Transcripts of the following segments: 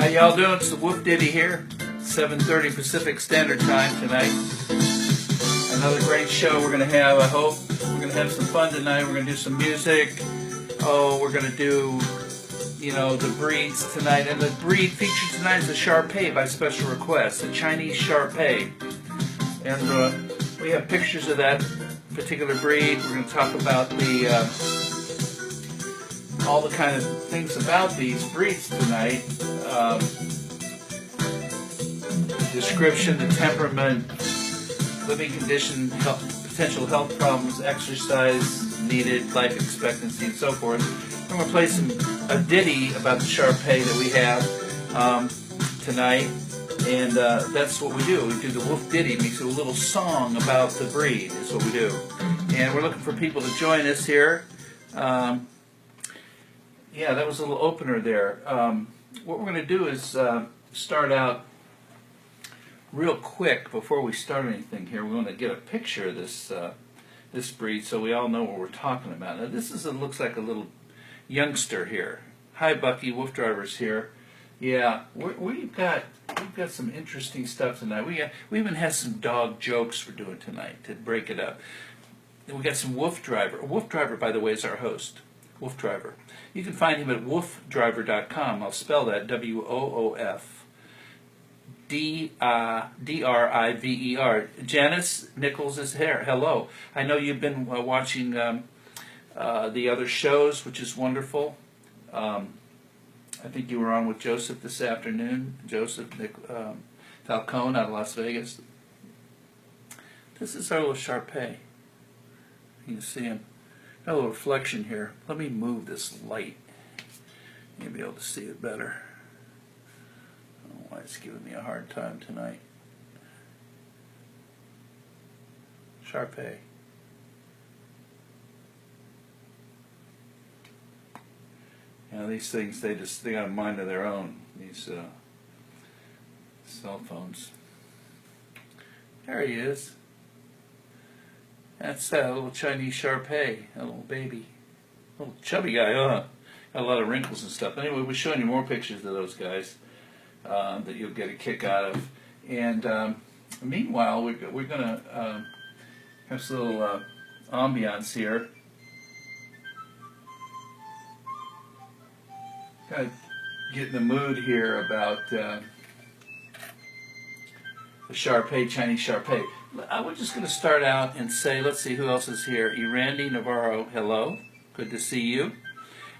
How y'all doing? It's the WooF Ditty here. 7:30 Pacific Standard Time tonight. Another great show we're going to have, I hope. We're going to have some fun tonight. We're going to do some music. Oh, we're going to do, the breeds tonight. And the breed featured tonight is the Shar Pei by special request, the Chinese Shar Pei. And we have pictures of that particular breed. We're going to talk about all the kind of things about these breeds tonight. The description, the temperament, living condition, potential health problems, exercise needed, life expectancy, and so forth. I'm going to play a ditty about the Shar Pei that we have tonight, and that's what we do. We do the WooF Ditty, makes it a little song about the breed, is what we do. And we're looking for people to join us here. Yeah, that was a little opener there. What we're going to do is start out real quick before we start anything here. We're going to get a picture of this breed so we all know what we're talking about. Now, this looks like a little youngster here. Hi, Bucky. WooF Driver's here. Yeah, we've got some interesting stuff tonight. We even had some dog jokes we're doing tonight to break it up. We got some WooF Driver. WooF Driver, by the way, is our host. WooF Driver. You can find him at woofdriver.com. I'll spell that WOOFDRIVER. Janice Nichols is here. Hello. I know you've been watching the other shows, which is wonderful. I think you were on with Joseph this afternoon. Joseph Falcone out of Las Vegas. This is our little Shar Pei. You can see him. Got a little reflection here. Let me move this light. You'll be able to see it better. I don't know why it's giving me a hard time tonight. Shar Pei. These things, they got a mind of their own, these cell phones. There he is. That's that little Chinese Shar Pei, a little baby. Little chubby guy, Got a lot of wrinkles and stuff. Anyway, we're showing you more pictures of those guys that you'll get a kick out of. And meanwhile, we're going to have some little ambiance here. Got to get in the mood here about the Shar Pei, Chinese Shar Pei. We're just going to start out and say, let's see who else is here. Irandi Navarro, hello. Good to see you.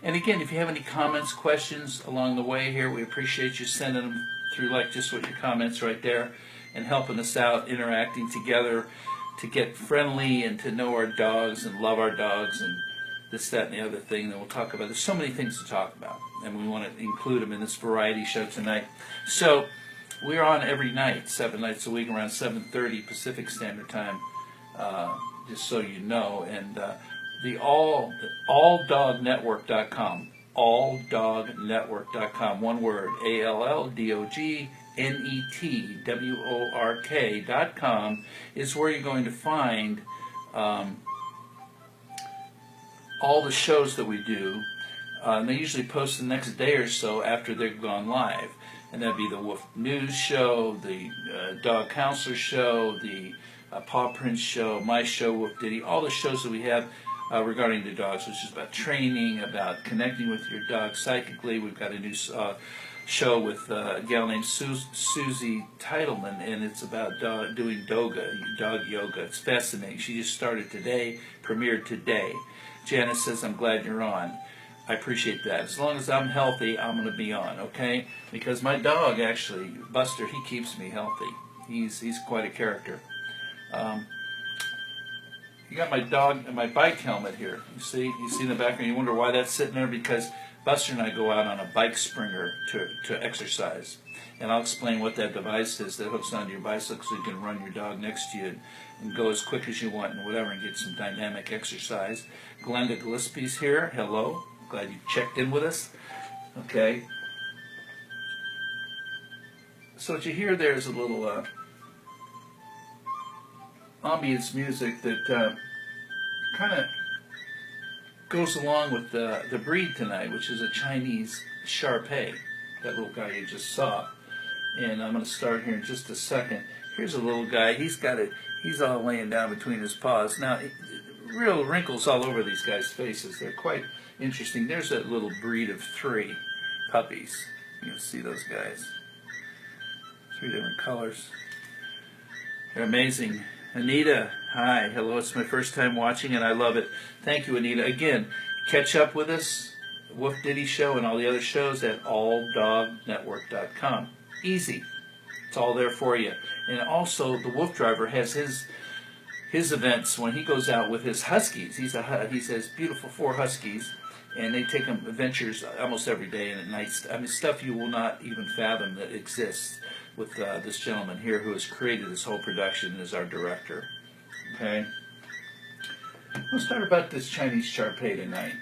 And again, if you have any comments, questions along the way here, we appreciate you sending them through, like just with your comments right there, and helping us out, interacting together to get friendly and to know our dogs and love our dogs and this, that, and the other thing that we'll talk about. There's so many things to talk about, and we want to include them in this variety show tonight. So we're on every night, 7 nights a week, around 7:30 Pacific Standard Time, just so you know. And the alldognetwork.com, alldognetwork.com, one word, ALLDOGNETWORK.com is where you're going to find all the shows that we do. And they usually post the next day or so after they've gone live. And that'd be the WooF News Show, the Dog Counselor Show, the Paw Prints Show, my show, WooF Ditty, all the shows that we have regarding the dogs, which is about training, about connecting with your dog psychically. We've got a new show with a gal named Susie Titleman, and it's about doing dog yoga. It's fascinating. She just started today, premiered today. Janice says, I'm glad you're on. I appreciate that. As long as I'm healthy, I'm going to be on, okay? Because my dog, actually, Buster, he keeps me healthy. He's quite a character. You got my dog and my bike helmet here. You see in the background. You wonder why that's sitting there? Because Buster and I go out on a bike springer to exercise. And I'll explain what that device is that hooks onto your bicycle so you can run your dog next to you and go as quick as you want and whatever and get some dynamic exercise. Glenda Gillespie's here. Hello. Glad you checked in with us. Okay. So what you hear there is a little ambience music that kind of goes along with the breed tonight, which is a Chinese Shar Pei. that little guy you just saw. And I'm going to start here in just a second. Here's a little guy. He's all laying down between his paws. Now, real wrinkles all over these guys' faces. They're quite interesting. There's a little breed of 3 puppies. You can see those guys. 3 different colors. They're amazing. Anita, hi. Hello, it's my first time watching and I love it. Thank you, Anita. Again, catch up with us, Woof Ditty Show and all the other shows at alldognetwork.com. Easy. It's all there for you. And also, the Woof Driver has his events when he goes out with his huskies. He says beautiful 4 huskies, and they take them adventures almost every day and at night. I mean, stuff you will not even fathom that exists with this gentleman here who has created this whole production and is our director. Okay? Let's talk about this Chinese Shar Pei tonight.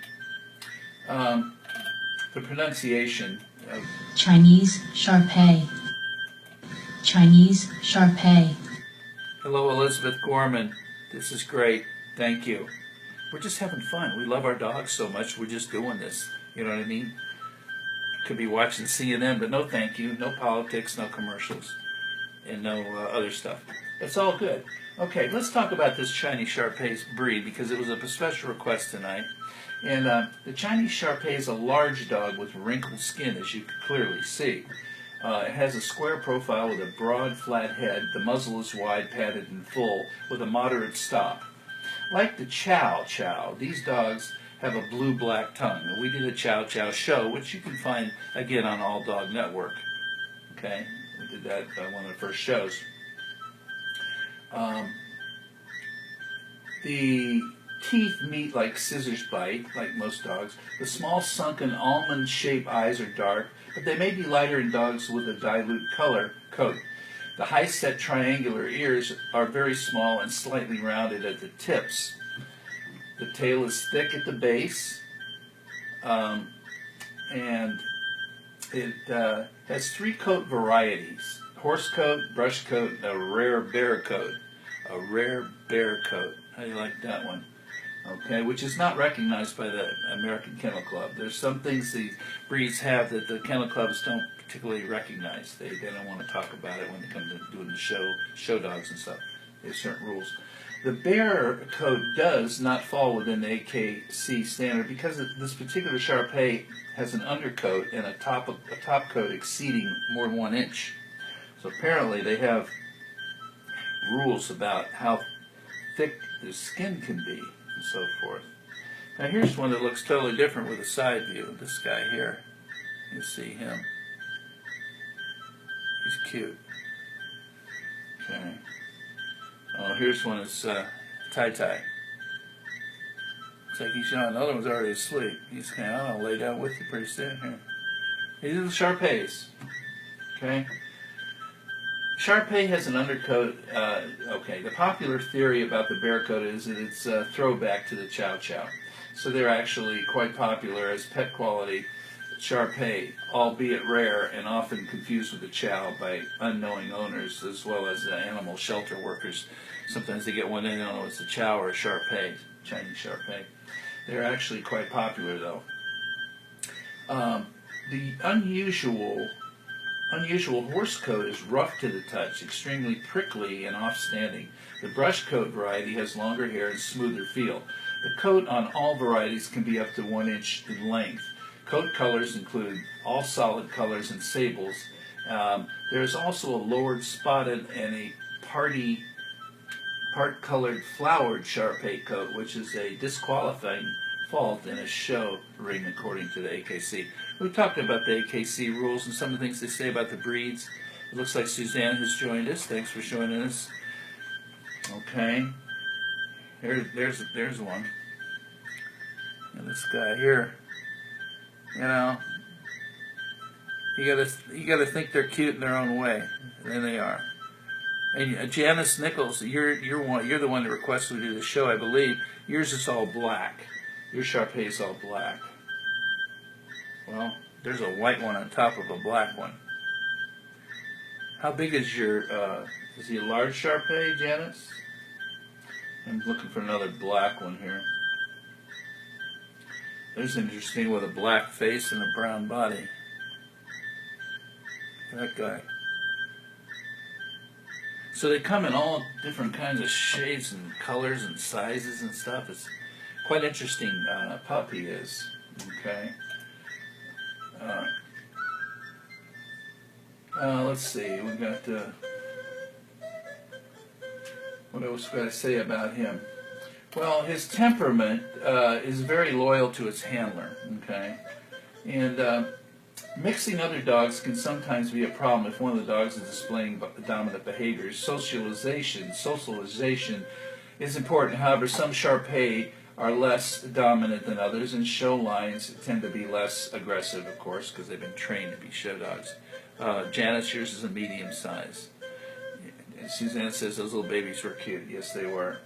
The pronunciation of Chinese Shar Pei. Chinese Shar Pei. Hello, Elizabeth Gorman. This is great. Thank you. We're just having fun. We love our dogs so much. We're just doing this. You know what I mean? Could be watching CNN, but no thank you. No politics, no commercials, and no other stuff. It's all good. Okay, let's talk about this Chinese Shar Pei breed because it was a special request tonight. And the Chinese Shar Pei is a large dog with wrinkled skin, as you can clearly see. It has a square profile with a broad, flat head. The muzzle is wide, padded, and full, with a moderate stop. Like the Chow Chow, these dogs have a blue-black tongue. And we did a Chow Chow show, which you can find, again, on All Dog Network. Okay? We did that one of the first shows. The teeth meet like scissors bite, like most dogs. The small, sunken, almond-shaped eyes are dark, but they may be lighter in dogs with a dilute color coat. The high-set triangular ears are very small and slightly rounded at the tips. The tail is thick at the base, and it has 3 coat varieties: horse coat, brush coat, and a rare bear coat. A rare bear coat. How do you like that one? Okay, which is not recognized by the American Kennel Club. There's some things these breeds have that the kennel clubs don't particularly recognize. They don't want to talk about it when they come to doing the show dogs and stuff. They have certain rules. The bear coat does not fall within the AKC standard because this particular Shar Pei has an undercoat and a top coat exceeding more than 1 inch. So apparently they have rules about how thick the skin can be and so forth. Now here's one that looks totally different with a side view. This guy here, you see him. He's cute. Okay. Oh, here's one that's Tai-Tai. Looks like he's young. The other one's already asleep. He's kind of, I'll lay down with you pretty soon here. These are the Shar Peis. Okay. Shar Pei has an undercoat. Okay, the popular theory about the bear coat is that it's a throwback to the Chow Chow. So they're actually quite popular as pet quality Shar Pei, albeit rare and often confused with the Chow by unknowing owners as well as animal shelter workers. Sometimes they get one in, they don't know it's a Chow or a Shar Pei, Chinese Shar Pei. They're actually quite popular though. The unusual horse coat is rough to the touch, extremely prickly and off-standing. The brush coat variety has longer hair and smoother feel. The coat on all varieties can be up to 1 inch in length. Coat colors include all solid colors and sables. There's also a lowered spotted and a part-colored flowered Shar Pei coat, which is a disqualifying fault in a show ring according to the AKC. We've talked about the AKC rules and some of the things they say about the breeds. It looks like Suzanne has joined us. Thanks for joining us. Okay. There's one. And this guy here. You know, you gotta think they're cute in their own way. And there they are. And Janice Nichols, you're the one that requested we do the show, I believe. Yours is all black. Your Shar Pei is all black. Well, there's a white one on top of a black one. How big is your, is he a large Shar Pei, Janice? I'm looking for another black one here. There's interesting with a black face and a brown body. That guy. So they come in all different kinds of shades and colors and sizes and stuff. It's quite interesting pup he is. Okay. Let's see. We got what else we got to say about him? Well, his temperament is very loyal to its handler. Okay, and mixing other dogs can sometimes be a problem if one of the dogs is displaying dominant behaviors. Socialization is important. However, some Shar Pei are less dominant than others, and show lines tend to be less aggressive, of course, because they've been trained to be show dogs. Janet's, yours is a medium size. And Suzanne says those little babies were cute. Yes, they were.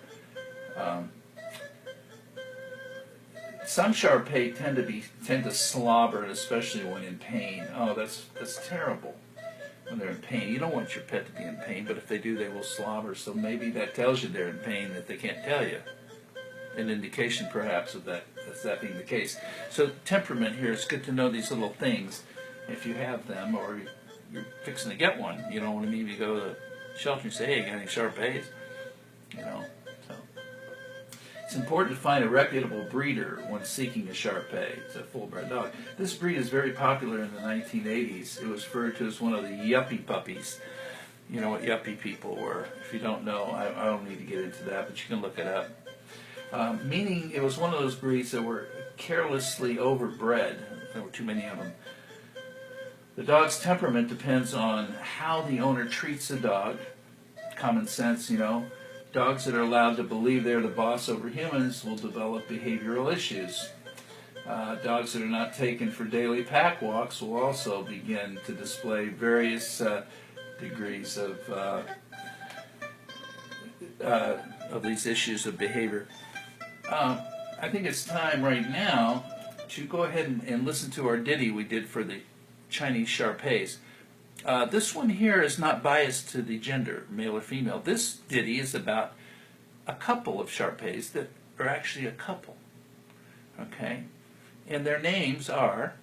Some Shar Pei tend to slobber, especially when in pain. Oh, that's terrible. When they're in pain, you don't want your pet to be in pain, but if they do, they will slobber. So maybe that tells you they're in pain that they can't tell you. An indication, perhaps, of that being the case. So temperament here, it's good to know these little things if you have them, or you're fixing to get one. You don't want to maybe go to the shelter and say, "Hey, you got any Shar Peis?" You know. So it's important to find a reputable breeder when seeking a Shar Pei. It's a full-bred dog. This breed is very popular in the 1980s. It was referred to as one of the yuppie puppies. You know what yuppie people were. If you don't know, I don't need to get into that, but you can look it up. Meaning it was one of those breeds that were carelessly overbred. There were too many of them. The dog's temperament depends on how the owner treats the dog. Common sense, you know. Dogs that are allowed to believe they're the boss over humans will develop behavioral issues. Dogs that are not taken for daily pack walks will also begin to display various degrees of these issues of behavior. I think it's time right now to go ahead and listen to our ditty we did for the Chinese Shar Peis. This one here is not biased to the gender, male or female. This ditty is about a couple of Shar Peis that are actually a couple. Okay? And their names are,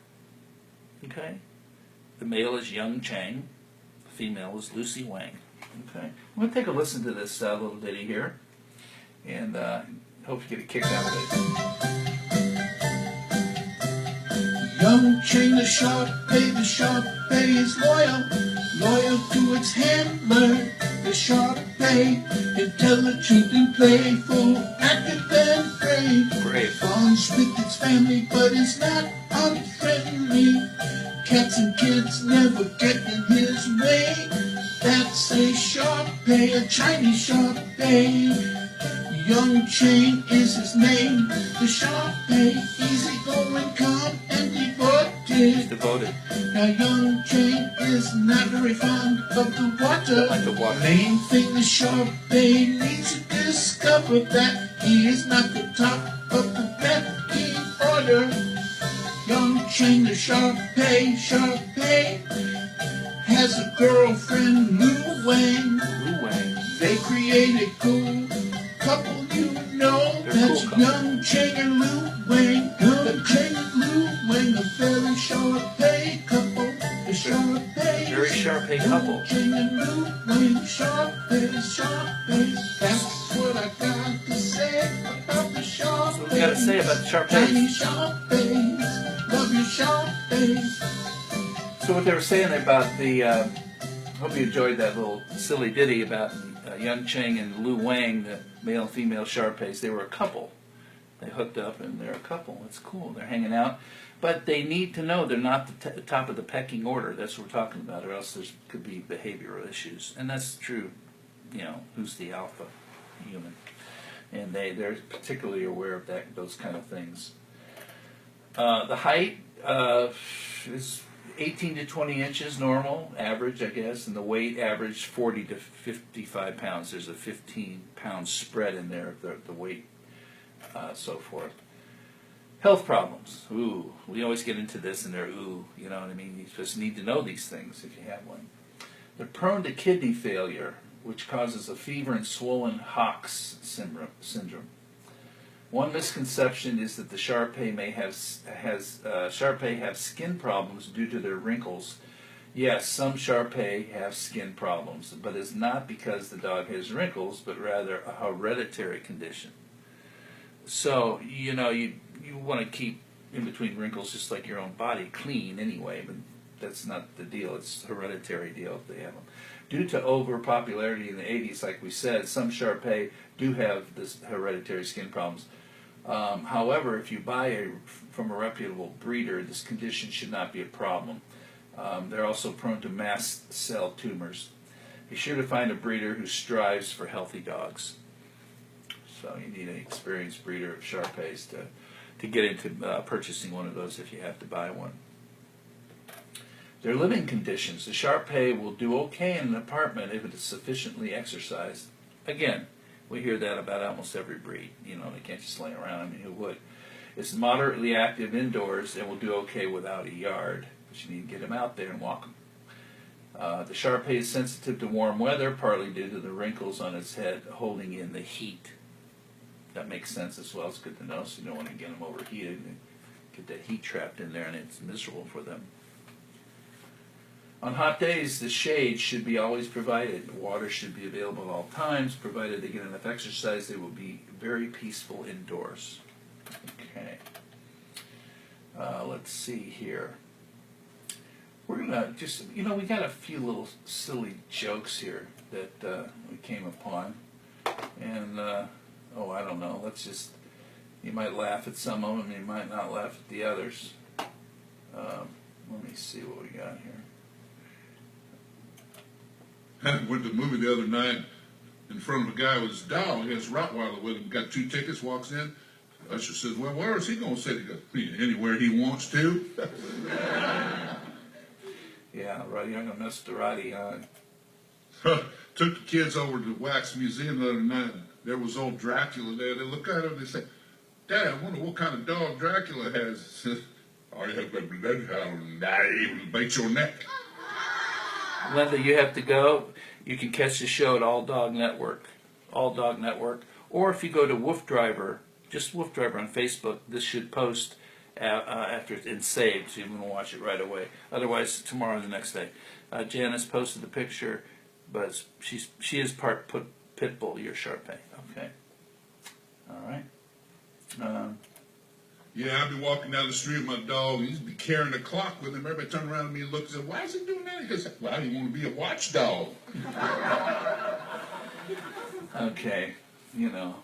okay, the male is Young Chang, the female is Lucy Wang. Okay? I'm going to take a listen to this little ditty here, and hope you get a kick out of it. Young Chang the Shar Pei is loyal to its handler. The Shar Pei, intelligent and playful, active and brave. Bonds with its family, but is not unfriendly. Cats and kids never get in his way. That's a Shar Pei, a Chinese Shar Pei. Young Chang is his name. The Shar Pei, easygoing, calm, and devoted. Now Young Chang is not very fond of the water. Like the water. Main thing the Shar Pei needs to discover that he is not the top of the pecking order. Young Chang the Shar Pei has a girlfriend, Lu Wang. They create a cool couple, you know. That's cool. Young Chang and Lu Wang. Young Chang and Lu Wang, a very Shar Pei couple. The Shar Pei. Very Shar Pei couple. Young Chang and Lu Wang, Shar Pei. That's what I got to say about the Shar Pei. What we got to say about the Shar Peis? Tiny Shar Pei. Love your Shar Pei. So what they were saying about the, hope you enjoyed that little silly ditty about Young Chang and Lu Wang, the male and female Shar Peis. They were a couple. They hooked up and they're a couple. It's cool. They're hanging out. But they need to know they're not the top of the pecking order. That's what we're talking about, or else there could be behavioral issues. And that's true, you know, who's the alpha human. And they're particularly aware of those kind of things. The height is 18 to 20 inches normal, average, I guess, and the weight average 40 to 55 pounds. There's a 15-pound spread in there, the weight, so forth. Health problems. Ooh, we always get into this and they're ooh, you know what I mean? You just need to know these things if you have one. They're prone to kidney failure, which causes a fever and swollen Hox syndrome. One misconception is that the Shar Pei have skin problems due to their wrinkles. Yes, some Shar Pei have skin problems, but it's not because the dog has wrinkles, but rather a hereditary condition. So, you know, you want to keep in between wrinkles just like your own body clean anyway, but that's not the deal. It's a hereditary deal if they have them. Due to overpopularity in the 80s, like we said, some Shar Pei do have this hereditary skin problems. However, if you buy from a reputable breeder, this condition should not be a problem. They're also prone to mast cell tumors. Be sure to find a breeder who strives for healthy dogs. So you need an experienced breeder of Shar Peis to get into purchasing one of those if you have to buy one. Their living conditions. The Shar Pei will do okay in an apartment if it is sufficiently exercised. Again, we hear that about almost every breed. You know, they can't just lay around. I mean, who would? It's moderately active indoors and will do okay without a yard. But you need to get them out there and walk them. The Shar Pei is sensitive to warm weather, partly due to the wrinkles on its head holding in the heat. That makes sense as well. It's good to know, so you don't want to get them overheated and get that heat trapped in there, and it's miserable for them. On hot days, the shade should be always provided. Water should be available at all times. Provided they get enough exercise, they will be very peaceful indoors. Okay. Let's see here. We're going to just, you know, we got a few little silly jokes here that we came upon. And, oh, I don't know. Let's just, you might laugh at some of them, you might not laugh at the others. Let me see what we got here. I went to the movie the other night in front of a guy with his dog. He has Rottweiler with him. Got 2 tickets, walks in. Usher says, well, where is he going to sit? He goes, anywhere he wants to. Yeah, right. You're going to mess the righty on. Took the kids over to the Wax Museum the other night. There was old Dracula there. They look at him and they say, Dad, I wonder what kind of dog Dracula has. I have a bloodhound. He will bite your neck. Linda, you have to go. You can catch the show at All Dog Network, or if you go to WooF Driver, just WooF Driver on Facebook, this should post after it's been saved, so you can watch it right away. Otherwise, tomorrow or the next day. Janice posted the picture, but she is part pit bull. Your Shar Pei. Okay. All right. Yeah, I'd be walking down the street with my dog, and he'd be carrying a clock with him. Everybody turn around at me and look and say, why is he doing that? He goes, well, I didn't want to be a watchdog. Okay, you know.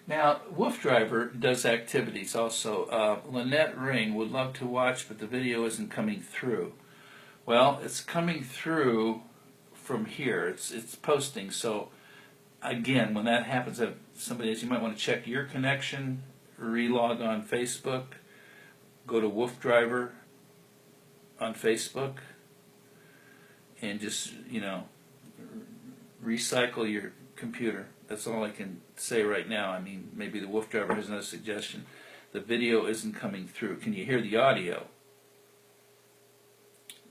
Now, WooF Driver does activities also. Lynette Ring would love to watch, but the video isn't coming through. Well, it's coming through from here. It's posting. So, again, when that happens, somebody else, you might want to check your connection, relog on Facebook, go to WooF Driver on Facebook, and just, you know, recycle your computer. That's all I can say right now. I mean, maybe the WooF Driver has another suggestion. The video isn't coming through. Can you hear the audio?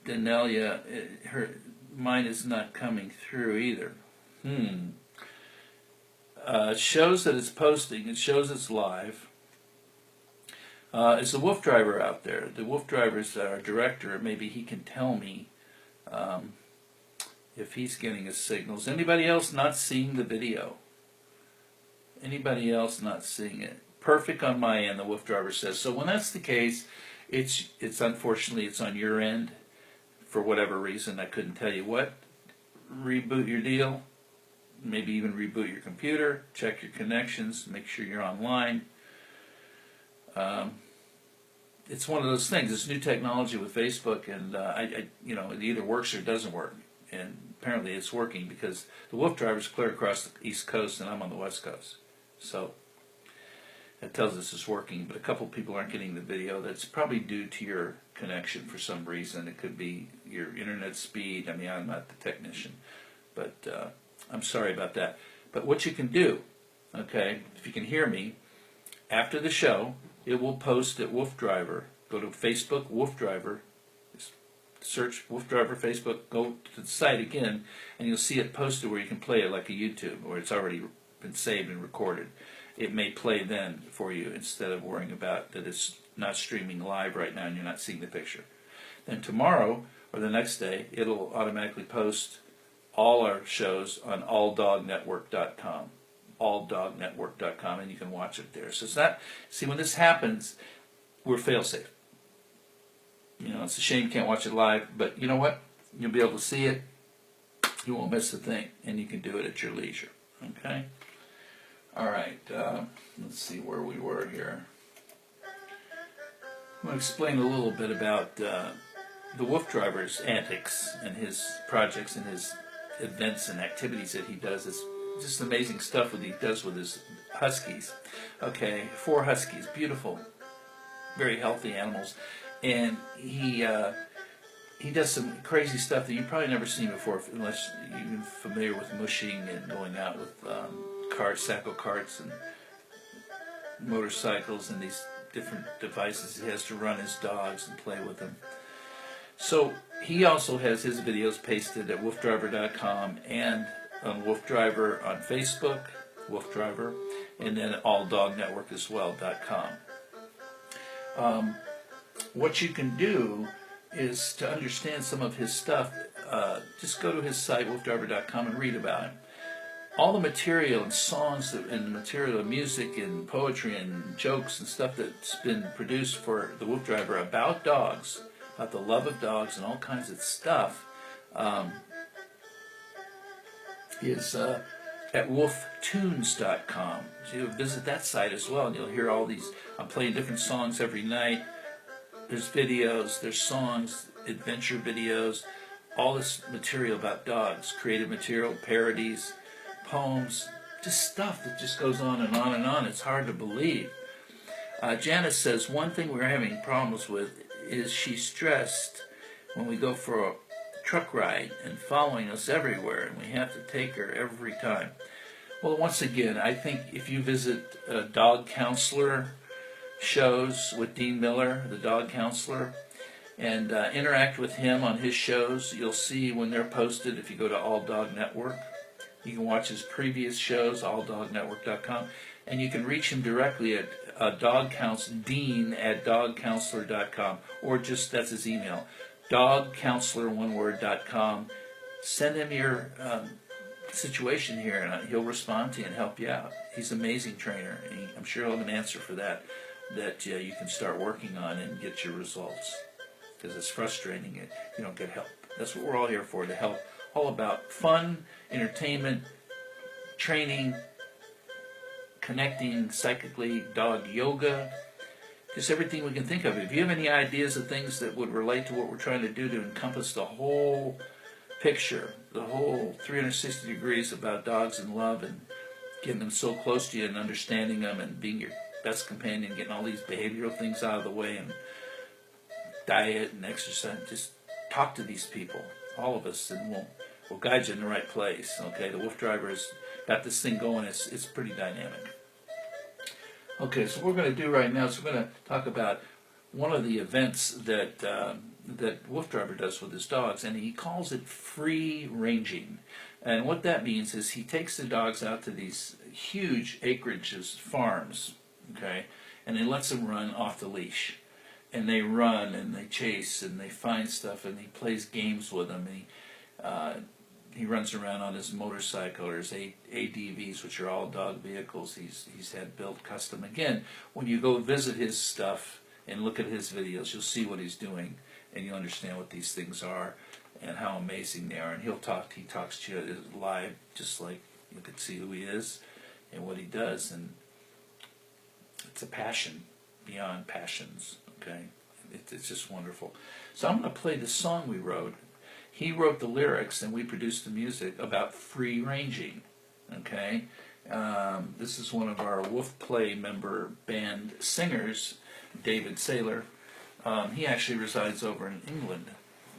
Danelia, mine is not coming through either. It shows that it's posting. It shows it's live. Is the WooF Driver out there? The WooF Driver is our director. Maybe he can tell me if he's getting his signals. Anybody else not seeing the video? Anybody else not seeing it? Perfect on my end, the WooF Driver says. So when that's the case, it's unfortunately it's on your end for whatever reason. I couldn't tell you what. Reboot your deal. Maybe even reboot your computer. Check your connections. Make sure you're online. It's one of those things. It's new technology with Facebook, and you know, it either works or it doesn't work. And apparently, it's working because the WooF Driver is clear across the East Coast, and I'm on the West Coast. So that tells us it's working. But a couple people aren't getting the video. That's probably due to your connection for some reason. It could be your internet speed. I mean, I'm not the technician, but I'm sorry about that. But what you can do, okay, if you can hear me, after the show, it will post at WooF Driver. Go to Facebook, WooF Driver, search WooF Driver Facebook, go to the site again, and you'll see it posted where you can play it like a YouTube, where it's already been saved and recorded. It may play then for you instead of worrying about that it's not streaming live right now and you're not seeing the picture. Then tomorrow, or the next day, it'll automatically post all our shows on alldognetwork.com. Alldognetwork.com, and you can watch it there. So it's not, see, when this happens, we're fail-safe. You know, it's a shame you can't watch it live, but you know what? You'll be able to see it. You won't miss a thing, and you can do it at your leisure. Okay? All right. Let's see where we were here. I'm going to explain a little bit about the WooF driver's antics and his projects and his events and activities that he does. It's just amazing stuff what he does with his huskies. Okay, 4 huskies, beautiful, very healthy animals, and he does some crazy stuff that you've probably never seen before unless you're familiar with mushing and going out with carts, sacco carts, and motorcycles and these different devices he has to run his dogs and play with them. So he also has his videos pasted at woofdriver.com and on WooF Driver on Facebook, WooF Driver, and then alldognetwork as well.com. What you can do is to understand some of his stuff, just go to his site, woofdriver.com, and read about him. All the material and songs and material and music and poetry and jokes and stuff that's been produced for the WooF Driver about dogs, about the love of dogs and all kinds of stuff, is at wooftunes.com. So you'll visit that site as well, and you'll hear all these. I'm playing different songs every night. There's videos, there's songs, adventure videos, all this material about dogs, creative material, parodies, poems, just stuff that just goes on and on and on. It's hard to believe. Janice says, one thing we're having problems with is she's stressed when we go for a truck ride and following us everywhere, and we have to take her every time. Well, once again, I think if you visit dog counselor shows with Dean Miller, the dog counselor, and interact with him on his shows, you'll see when they're posted. If you go to All Dog Network, you can watch his previous shows, alldognetwork.com, and you can reach him directly at Dean@dogcounselor.com, or just, that's his email, dogcounselor.com. Send him your situation here, and he'll respond to you and help you out. He's an amazing trainer, and I'm sure he'll have an answer for that you can start working on and get your results. Because it's frustrating if you don't get help. That's what we're all here for, to help. All about fun, entertainment, training, connecting psychically, dog yoga, just everything we can think of. If you have any ideas of things that would relate to what we're trying to do to encompass the whole picture, the whole 360 degrees about dogs and love and getting them so close to you and understanding them and being your best companion, getting all these behavioral things out of the way and diet and exercise, just talk to these people, all of us, and we'll guide you in the right place. Okay, the WooF Driver has got this thing going. It's pretty dynamic. Okay, so what we're going to do right now is we're going to talk about one of the events that WooF Driver does with his dogs, and he calls it free ranging. And what that means is he takes the dogs out to these huge acreages, farms, okay, and he lets them run off the leash. And they run and they chase and they find stuff, and he plays games with them. And he runs around on his motorcycle or his ADVs, which are all dog vehicles he's had built custom. Again, when you go visit his stuff and look at his videos, you'll see what he's doing, and you'll understand what these things are and how amazing they are. And he talks to you live, just like you can see who he is and what he does. And it's a passion beyond passions. Okay, it's just wonderful. So I'm going to play the song we wrote. He wrote the lyrics and we produced the music about free ranging. Okay, this is one of our WooF Play member band singers, David Saylor. He actually resides over in England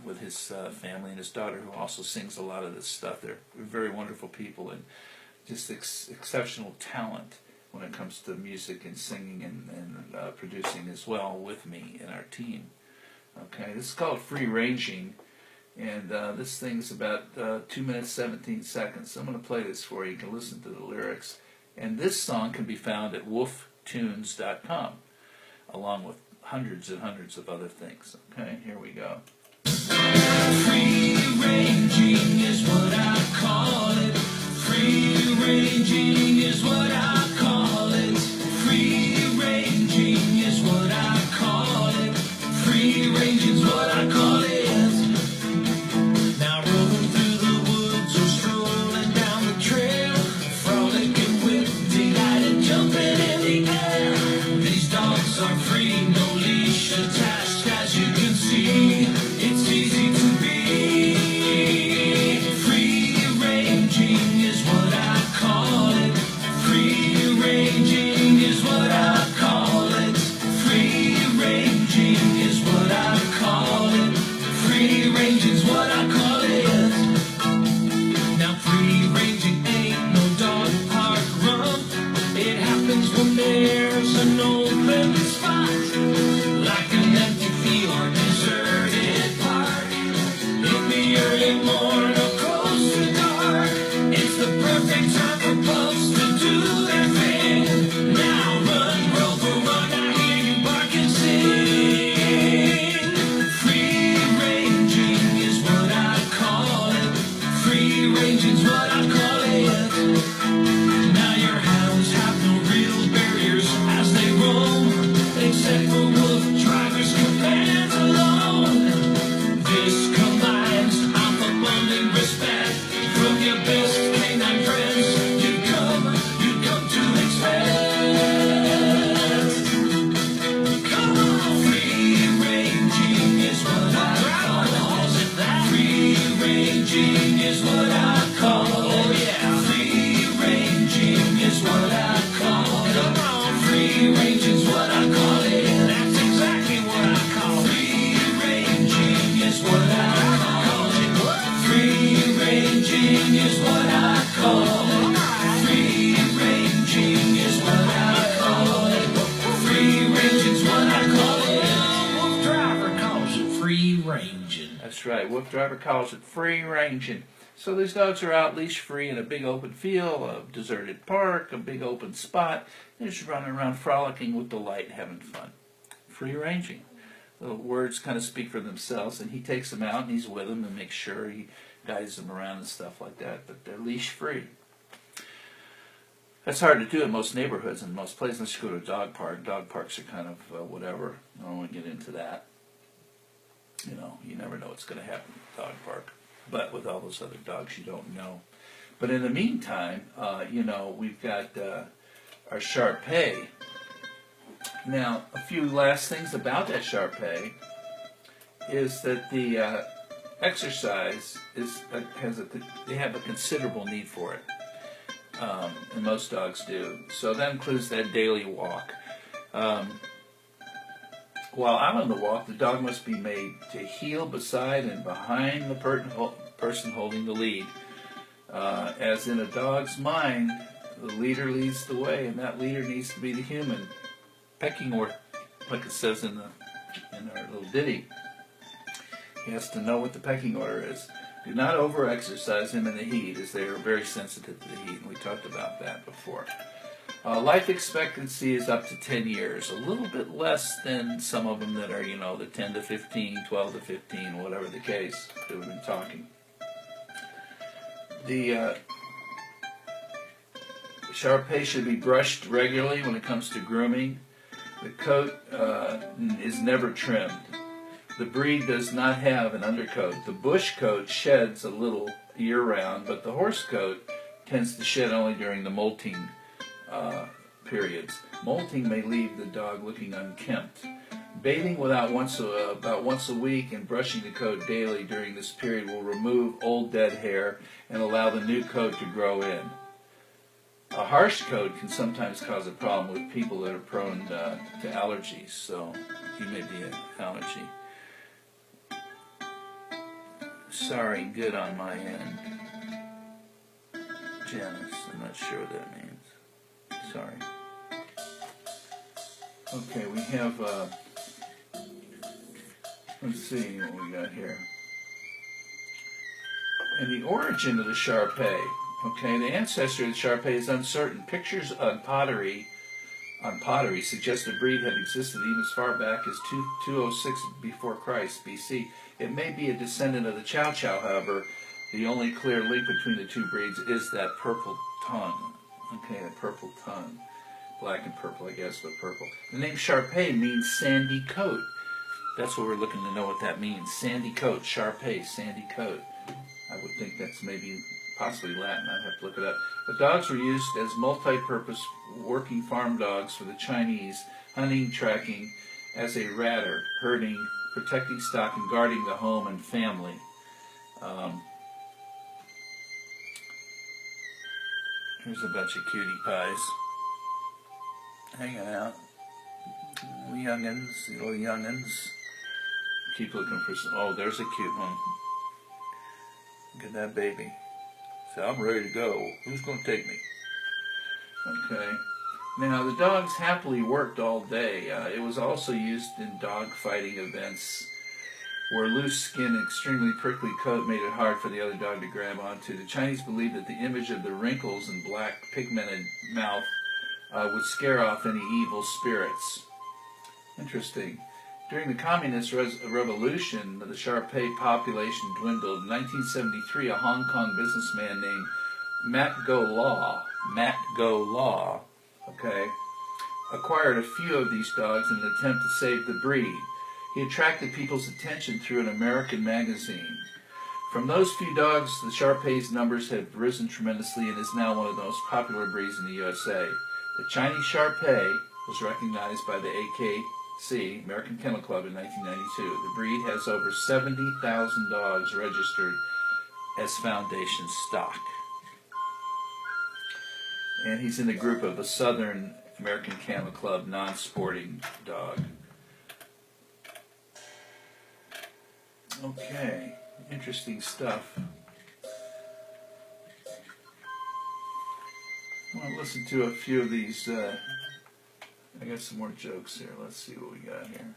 with his family and his daughter, who also sings a lot of this stuff. They're very wonderful people and just exceptional talent when it comes to music and singing and producing as well with me and our team. Okay, this is called Free Ranging, and this thing's about 2 minutes 17 seconds. So I'm going to play this for you. You can listen to the lyrics. And this song can be found at wooftunes.com, along with hundreds and hundreds of other things. Okay, here we go. Free ranging's what I call it. Now free ranging ain't no dog park run. It happens when there's an open spot, like an empty field or deserted park. In the early morning or close to dark, it's the perfect time for pups to do their thing. Now run, Rover, run, I hear you bark and sing. Free ranging is what I call it. Free ranging's what I call it. Now your hounds have no real barriers as they roam, except for wolf drivers' commands alone. This combines alpha bonding respect from your best canine friends. You come to expect. Come on, free ranging is what I call it. Free ranging is what I call it. Oh yeah, free ranging is what I call it. Come on, free ranging's what I call it. That's exactly what I call it. Free ranging is what I call it. Free ranging is what I call it. Free ranging is what I call it. Free ranging's what I call it. Wolf driver calls it free ranging. That's right. Wolf driver calls it free ranging. So these dogs are out leash free in a big open field, a deserted park, a big open spot. They're just running around frolicking with delight, having fun. Free ranging. The words kind of speak for themselves, and he takes them out and he's with them and makes sure he guides them around and stuff like that. But they're leash free. That's hard to do in most neighborhoods and most places. Let's go to a dog park. Dog parks are kind of whatever. I don't want to get into that. You know, you never know what's going to happen at a dog park. But with all those other dogs, you don't know. But in the meantime, you know, we've got our Shar Pei. Now, a few last things about that Shar Pei is that the exercise they have a considerable need for it, and most dogs do. So that includes that daily walk. While out on the walk, the dog must be made to heel beside and behind the person holding the lead. As in a dog's mind, the leader leads the way, and that leader needs to be the human. Pecking order, like it says in our little ditty. He has to know what the pecking order is. Do not over-exercise him in the heat, as they are very sensitive to the heat, and we talked about that before. Life expectancy is up to 10 years, a little bit less than some of them that are, you know, the 10 to 15, 12 to 15, whatever the case that we've been talking. The Shar Pei should be brushed regularly when it comes to grooming. The coat is never trimmed. The breed does not have an undercoat. The bush coat sheds a little year-round, but the horse coat tends to shed only during the molting periods. Molting may leave the dog looking unkempt. Bathing about once a week and brushing the coat daily during this period will remove old dead hair and allow the new coat to grow in. A harsh coat can sometimes cause a problem with people that are prone to allergies, so he may be an allergy. Sorry, good on my end. Janice, I'm not sure what that means. Sorry. Okay, we have, let's see what we got here. And the origin of the Shar Pei. Okay, the ancestry of the Shar Pei is uncertain. Pictures on pottery suggest the breed had existed even as far back as 206 before Christ, BC. It may be a descendant of the Chow Chow, however. The only clear link between the two breeds is that purple tongue. Okay, the purple tongue. Black and purple, I guess, but purple. The name Shar Pei means sandy coat. That's what we're looking to know what that means. Sandy coat, Shar Pei, sandy coat. I would think that's maybe possibly Latin. I'd have to look it up. The dogs were used as multi-purpose working farm dogs for the Chinese, hunting, tracking, as a ratter, herding, protecting stock, and guarding the home and family. Here's a bunch of cutie pies hanging out. Little young'uns. keep looking for some. Oh, there's a cute one. Look at that baby. So I'm ready to go. Who's going to take me? Okay. Now, the dogs happily worked all day. It was also used in dog fighting events where loose skin and extremely prickly coat made it hard for the other dog to grab onto. The Chinese believed that the image of the wrinkles and black pigmented mouth would scare off any evil spirits. Interesting. During the Communist Revolution, the Shar Pei population dwindled. In 1973, a Hong Kong businessman named Mat Go Law, acquired a few of these dogs in an attempt to save the breed. He attracted people's attention through an American magazine. From those few dogs, the Shar Pei's numbers have risen tremendously and is now one of the most popular breeds in the USA. The Chinese Shar Pei was recognized by the AKC, American Kennel Club, in 1992. The breed has over 70,000 dogs registered as foundation stock. And he's in the group of the Southern American Kennel Club non-sporting dog. Okay, interesting stuff. I want to listen to a few of these. I got some more jokes here. Let's see what we got here.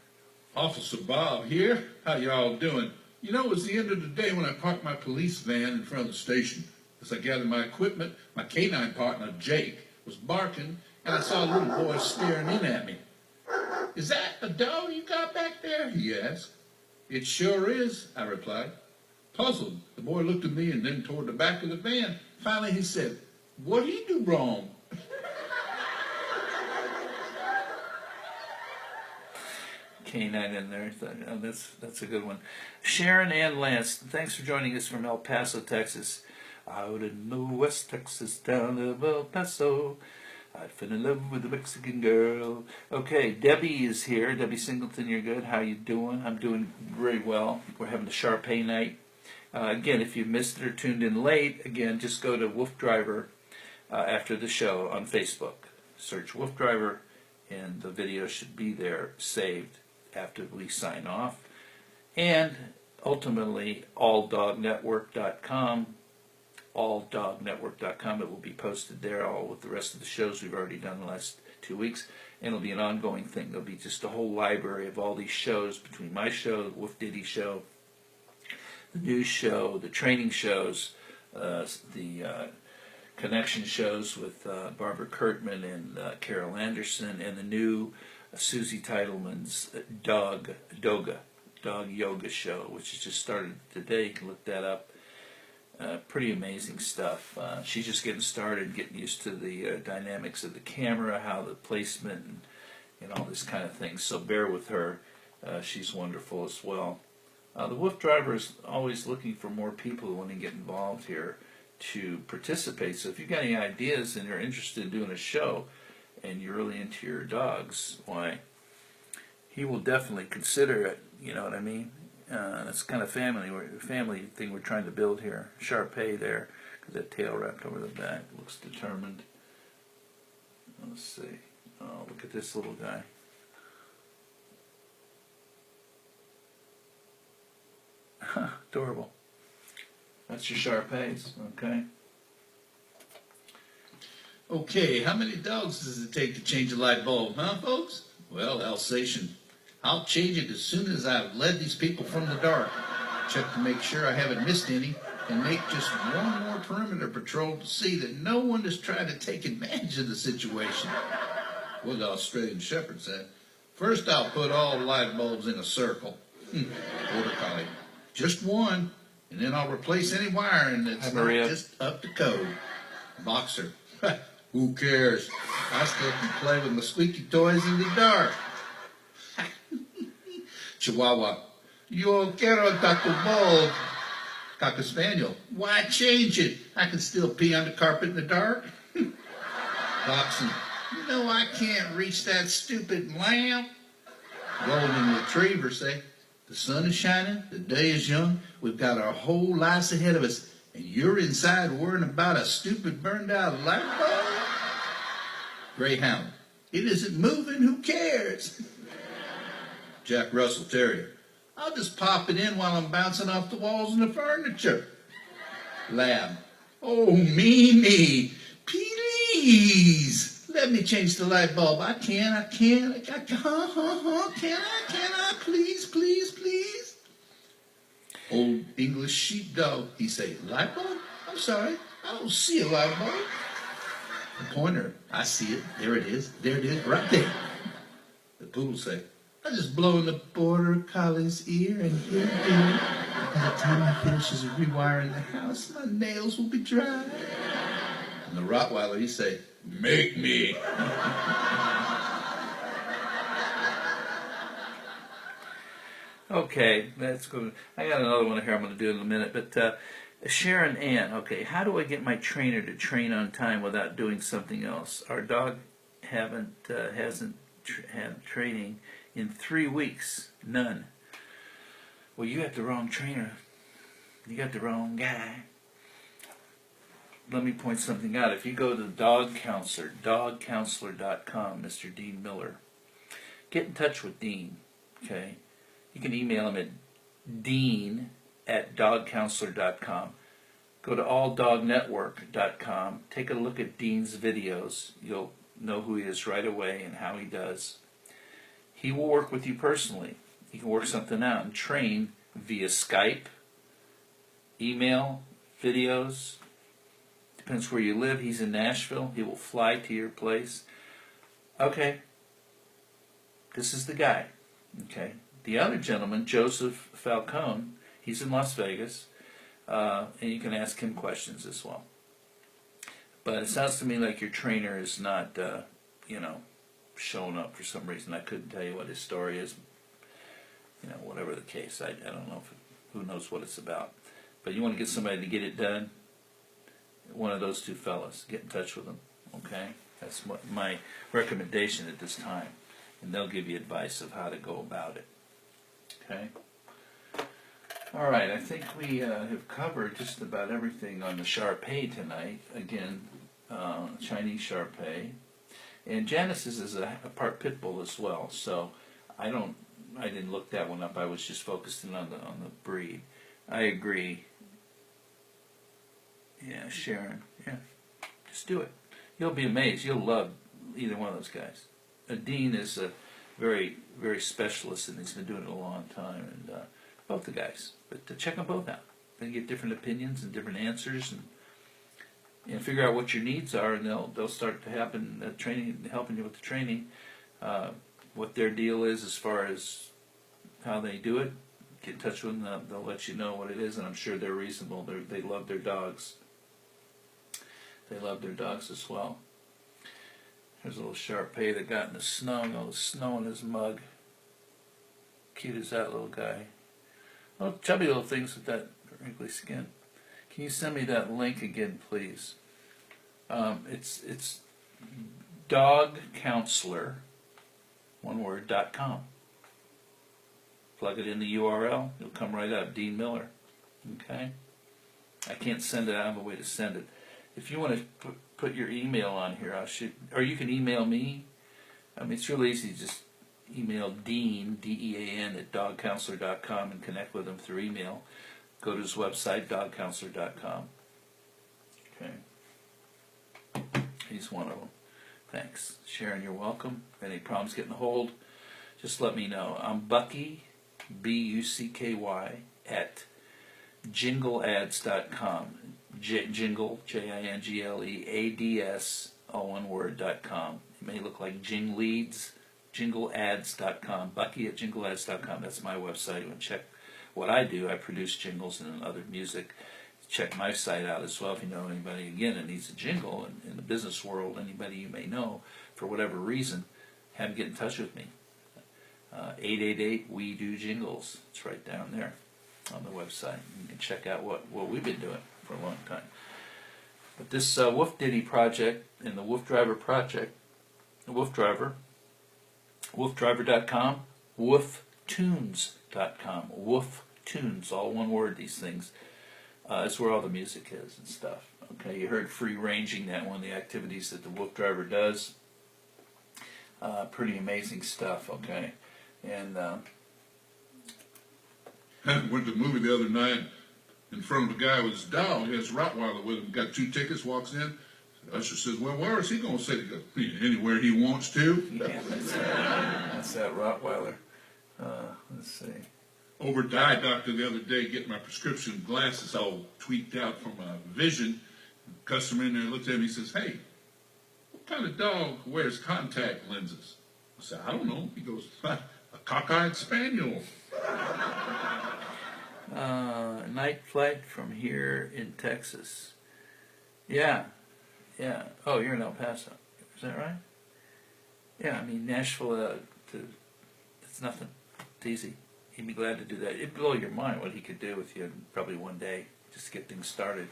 Officer Bob here. How y'all doing? You know, it was the end of the day when I parked my police van in front of the station. As I gathered my equipment, my canine partner, Jake, was barking, and I saw a little boy staring in at me. "Is that a dog you got back there?" he asked. "It sure is," I replied. Puzzled, the boy looked at me and then toward the back of the van. Finally, he said, "What'd he do wrong?" Canine in there. Oh, that's a good one. Sharon Ann Lance, thanks for joining us from El Paso, Texas. Out in the West Texas town of El Paso, I fell in love with a Mexican girl. Okay, Debbie is here. Debbie Singleton, you're good. How you doing? I'm doing very well. We're having a Shar Pei night. Again, if you missed it or tuned in late, again, just go to WooF Driver after the show on Facebook. Search WooF Driver, and the video should be there saved after we sign off. And ultimately, alldognetwork.com. alldognetwork.com. It will be posted there, all with the rest of the shows we've already done the last 2 weeks, and it'll be an ongoing thing. There'll be just a whole library of all these shows between my show, the WooF Ditty show, the news show, the training shows, the connection shows with Barbara Kurtman and Carol Anderson, and the new Susie Titleman's Dog Yoga show, which has just started today. You can look that up. Pretty amazing stuff. She's just getting started, getting used to the dynamics of the camera, how the placement, and all this kind of thing. So bear with her. She's wonderful as well. The WooF Driver is always looking for more people who want to get involved here to participate. So if you've got any ideas and you're interested in doing a show and you're really into your dogs, why, he will definitely consider it. You know what I mean? It's kind of family thing we're trying to build here. Shar Pei there, because that tail wrapped over the back looks determined. Let's see. Oh, look at this little guy. Adorable. That's your Shar Peis, okay? Okay, how many dogs does it take to change a light bulb, huh, folks? Well, Alsatian. I'll change it as soon as I've led these people from the dark. Check to make sure I haven't missed any, and make just one more perimeter patrol to see that no one has tried to take advantage of the situation. What the Australian Shepherd said. First, I'll put all the light bulbs in a circle. Border Collie. Just one, and then I'll replace any wiring that's not just up to code. Boxer. Who cares? I still can play with my squeaky toys in the dark. Chihuahua. Yo quiero taco bulb. Cocker Spaniel. Why change it? I can still pee on the carpet in the dark. Dachshund. No, I can't reach that stupid lamp. Golden Retriever say, the sun is shining, the day is young, we've got our whole lives ahead of us, and you're inside worrying about a stupid burned out light bulb? Greyhound. It isn't moving, who cares? Jack Russell Terrier. I'll just pop it in while I'm bouncing off the walls and the furniture. Lab. Oh, Mimi, please, let me change the light bulb. I can't, can I, please, please, please. Old English sheepdog, he say, light bulb? I'm sorry, I don't see a light bulb. The pointer, I see it, there it is, right there. The poodle say, I just blow in the border collie's ear and here. By the time he finishes rewiring the house, my nails will be dry. And the Rottweiler, he say, make me. Okay, that's good. I got another one here I'm going to do in a minute, but Sharon Ann, okay, how do I get my trainer to train on time without doing something else? Our dog hasn't had training in 3 weeks, none. Well, you got the wrong trainer. You got the wrong guy. Let me point something out. If you go to the dog counselor, dogcounselor.com, Mr. Dean Miller, get in touch with Dean, okay? You can email him at dean@dogcounselor.com. Go to alldognetwork.com. Take a look at Dean's videos. You'll know who he is right away and how he does. He will work with you personally. He can work something out and train via Skype, email, videos. Depends where you live. He's in Nashville. He will fly to your place. Okay. This is the guy. Okay. The other gentleman, Joseph Falcone, he's in Las Vegas, and you can ask him questions as well. But it sounds to me like your trainer is not, showing up for some reason. I couldn't tell you what his story is. Whatever the case, I don't know who knows what it's about. But you want to get somebody to get it done, one of those two fellas, get in touch with them, okay? That's my recommendation at this time. And they'll give you advice of how to go about it, okay? All right, I think we have covered just about everything on the Shar Pei tonight. Again, Chinese Shar Pei. And Janice's is a part pit bull as well, so I didn't look that one up. I was just focusing on the breed. I agree. Yeah, Sharon. Yeah, just do it. You'll be amazed. You'll love either one of those guys. Dean is a very, very specialist, and he's been doing it a long time. And both the guys, but check them both out. They get different opinions and different answers, and figure out what your needs are, and they'll start to happen. Training, helping you with the training. What their deal is as far as how they do it. Get in touch with them. They'll let you know what it is, and I'm sure they're reasonable. They love their dogs. They love their dogs as well. There's a little Shar Pei that got in the snow. All the snow in his mug. Cute as that little guy. Oh, chubby little things with that wrinkly skin. Can you send me that link again, please? It's dogcounselor, one word, .com. Plug it in the URL. It'll come right up. Dean Miller. Okay? I can't send it. I have a way to send it. If you want to put your email on here, I'll shoot. Or you can email me. I mean, it's really easy. Just email Dean, D-E-A-N, at dogcounselor.com and connect with him through email. Go to his website, dogcounselor.com. Okay. He's one of them. Thanks. Sharon, you're welcome. If any problems getting a hold, just let me know. I'm Bucky, B-U-C-K-Y, at jingleads.com. Jingle, J-I-N-G-L-E-A-D-S, all one word, .com. It may look like Jing Leads, jingleads.com. Bucky at jingleads.com. That's my website. You want to check what I do. I produce jingles and other music. Check my site out as well if you know anybody, again, that needs a jingle in the business world, anybody you may know, for whatever reason, have them get in touch with me. 888-WE-DO-JINGLES. It's right down there on the website. You can check out what we've been doing for a long time. But this WooF Ditty project and the WooF Driver project, the WooF Driver, woofdriver.com, wooftunes.com, wooftunes, all one word, these things. That's where all the music is and stuff. Okay, you heard free ranging, that one of the activities that the WooF Driver does. Pretty amazing stuff, okay. And Went to the movie the other night in front of a guy with his dog. He has a Rottweiler with him. Got 2 tickets, walks in. The usher says, well, where is he going to sit? He goes, anywhere he wants to. Yeah, that's that Rottweiler. Let's see. Over to eye doctor the other day, getting my prescription glasses all tweaked out from vision. Customer in there looked at me and says, hey, what kind of dog wears contact lenses? I said, I don't know. He goes, a cockeyed spaniel. Night flight from here in Texas. Yeah. Oh, you're in El Paso. Is that right? Yeah, I mean, Nashville, it's nothing. It's easy. He'd be glad to do that. It'd blow your mind what he could do with you probably one day, just to get things started.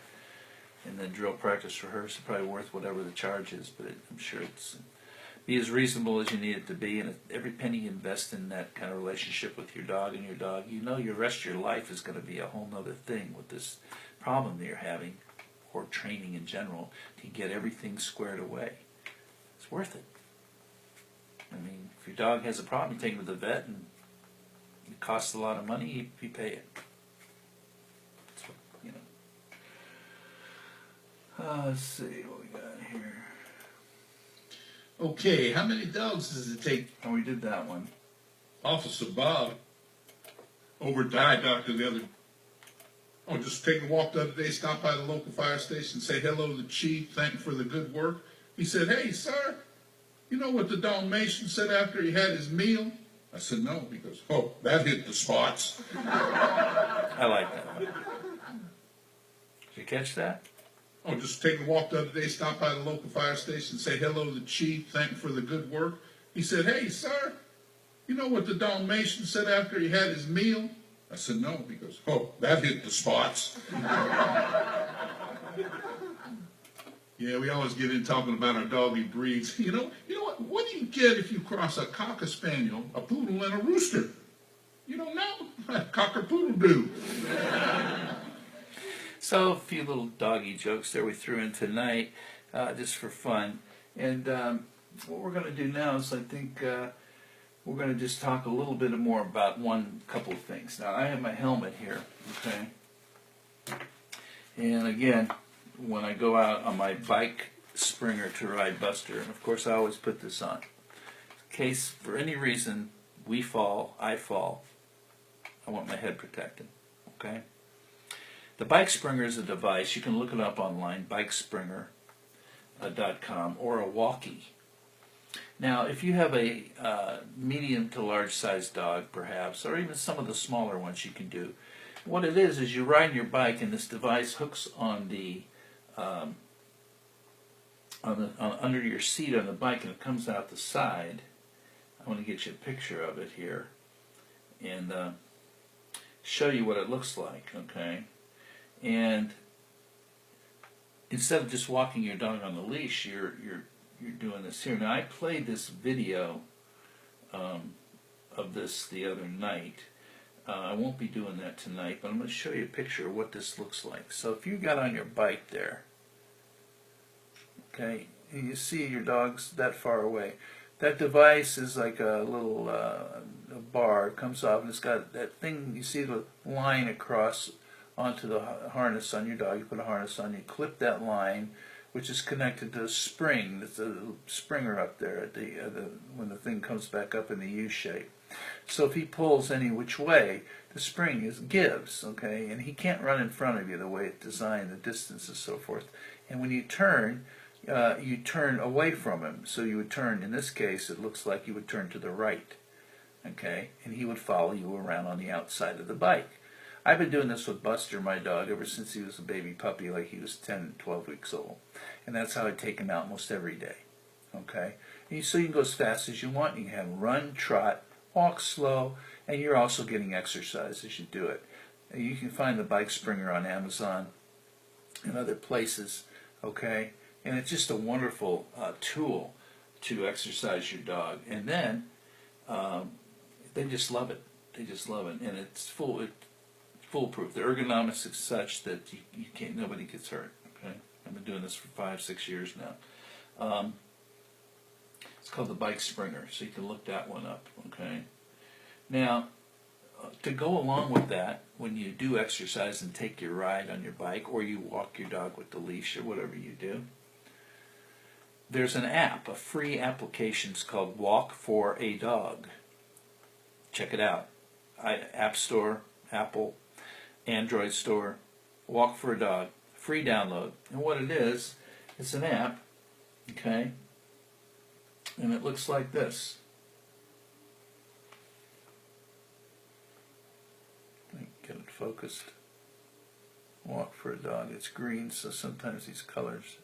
And then drill practice rehearse is probably worth whatever the charge is, but I'm sure it's be as reasonable as you need it to be. And every penny you invest in that kind of relationship with your dog and your dog, you know your rest of your life is going to be a whole nother thing with this problem that you're having, or training in general, to get everything squared away. It's worth it. I mean, if your dog has a problem, you take him to the vet, and it costs a lot of money, you pay it. So, you know. Let's see what we got here. Okay, how many dogs does it take? Oh, we did that one. Officer Bob over to eye doctor the other. Oh, just take a walk the other day, stop by the local fire station, say hello to the chief, thank him for the good work. He said, hey, sir, you know what the Dalmatian said after he had his meal? I said, no. He goes, oh, that hit the spots. I like that one. Did you catch that? Oh, just take a walk the other day, stop by the local fire station, say hello to the chief, thank him for the good work. He said, hey, sir, you know what the Dalmatian said after he had his meal? I said, no. He goes, oh, that hit the spots. Yeah, we always get in talking about our doggy breeds. You know what? What do you get if you cross a cocker spaniel, a poodle, and a rooster? You don't know. Cocker poodle do. So a few little doggy jokes there we threw in tonight, just for fun. And what we're going to do now is I think we're going to just talk a little bit more about couple of things. Now, I have my helmet here, okay? And again, when I go out on my bike Springer to ride Buster, and of course I always put this on. In case, for any reason, we fall, I fall, I want my head protected, okay? The Bike Springer is a device. You can look it up online, bikespringer.com, or a walkie. Now, if you have a medium to large sized dog, perhaps, or even some of the smaller ones you can do, what it is you're riding your bike and this device hooks on the under your seat on the bike, and it comes out the side. I want to get you a picture of it here and show you what it looks like, okay? And instead of just walking your dog on the leash, you're doing this here. Now, I played this video of this the other night. I won't be doing that tonight, but I'm going to show you a picture of what this looks like. So if you got on your bike there, okay, and you see your dog's that far away, that device is like a little a bar. It comes off, and it's got that thing, you see the line across onto the harness on your dog. You put a harness on, you clip that line, which is connected to a spring. There's a springer up there at when the thing comes back up in the U shape. So if he pulls any which way, the spring gives, okay? And he can't run in front of you the way it's designed, the distance and so forth. And when you turn away from him. So you would turn, in this case, it looks like you would turn to the right, okay? And he would follow you around on the outside of the bike. I've been doing this with Buster, my dog, ever since he was a baby puppy, like he was 10, 12 weeks old. And that's how I take him out most every day, okay? And so you can go as fast as you want. You can have him run, trot, walk slow, and you're also getting exercise as you do it. And you can find the Bike Springer on Amazon and other places, okay? And it's just a wonderful tool to exercise your dog. And then they just love it. They just love it, and it's foolproof. The ergonomics is such that you can't. Nobody gets hurt. Okay, I've been doing this for 5-6 years now. It's called the Bike Springer, so you can look that one up. Okay. Now, to go along with that, when you do exercise and take your ride on your bike, or you walk your dog with the leash, or whatever you do, there's an app, a free application. It's called Walk for a Dog. Check it out. App Store, Apple, Android Store, Walk for a Dog, free download. And what it is, it's an app, okay, and it looks like this. Let me get it focused. Walk for a Dog. It's green, so sometimes these colors.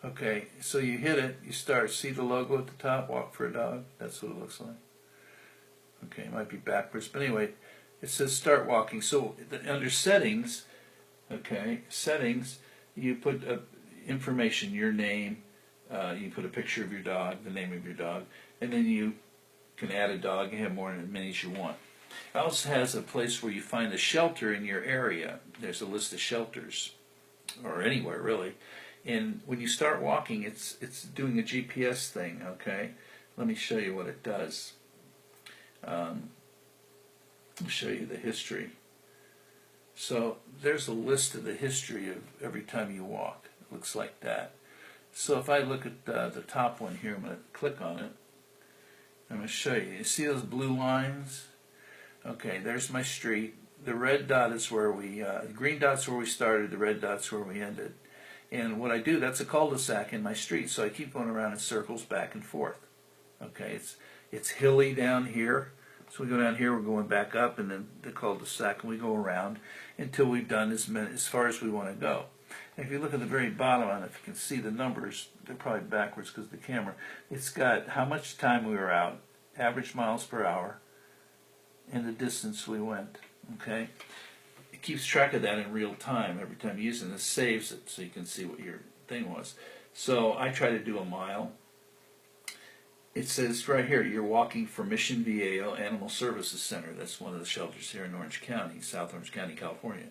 Okay, so you hit it, you start, see the logo at the top, Walk for a Dog? That's what it looks like. Okay, it might be backwards, but anyway, it says start walking. So under settings, okay, settings, you put information, your name, you put a picture of your dog, the name of your dog, and then you can add a dog. You have more than as many as you want. It also has a place where you find a shelter in your area. There's a list of shelters, or anywhere really. And when you start walking, it's doing a GPS thing, okay? Let me show you what it does. I'll show you the history. So there's a list of the history of every time you walk. It looks like that. So if I look at the top one here, I'm going to click on it. I'm going to show you. You see those blue lines? Okay, there's my street. The red dot is where the green dot's where we started, the red dot's where we ended. And what I do, that's a cul-de-sac in my street, so I keep going around in circles back and forth. Okay, it's hilly down here, so we go down here, we're going back up, and then the cul-de-sac, and we go around until we've done as far as we want to go. And if you look at the very bottom, and if you can see the numbers, they're probably backwards because of the camera. It's got how much time we were out, average miles per hour, and the distance we went. Okay. It keeps track of that in real time every time you use it, and it saves it so you can see what your thing was. So I try to do a mile. It says right here, you're walking for Mission Viejo Animal Services Center. That's one of the shelters here in Orange County, South Orange County, California.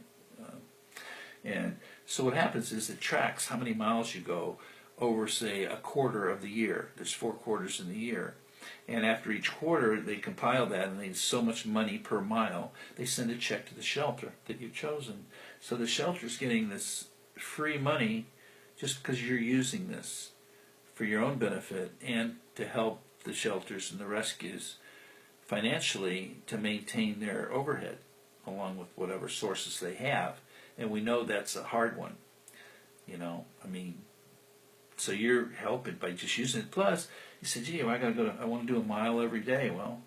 And so what happens is it tracks how many miles you go over, say, a quarter of the year. There's 4 quarters in the year. And after each quarter, they compile that, and there's so much money per mile. They send a check to the shelter that you've chosen. So the shelter's getting this free money just because you're using this for your own benefit and to help the shelters and the rescues financially to maintain their overhead along with whatever sources they have. And we know that's a hard one. You know, I mean, so you're helping by just using it. Plus, you say, gee, I want to do a mile every day. Well,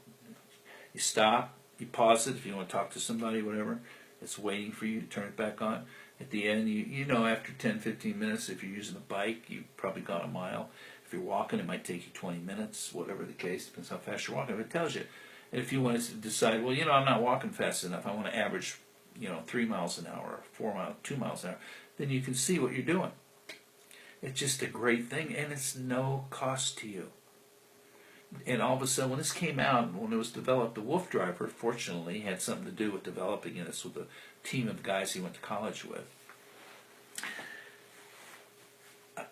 you stop, you pause it if you want to talk to somebody, whatever. It's waiting for you to turn it back on. At the end, you know after 10, 15 minutes, if you're using a bike, you've probably gone a mile. If you're walking, it might take you 20 minutes, whatever the case, depends how fast you're walking. It tells you. And if you want to decide, well, I'm not walking fast enough, I want to average, 3 miles an hour, 4 miles, 2 miles an hour, then you can see what you're doing. It's just a great thing, and it's no cost to you. And all of a sudden, when this came out, when it was developed, the WooF driver, fortunately, had something to do with developing it. It's with a team of guys he went to college with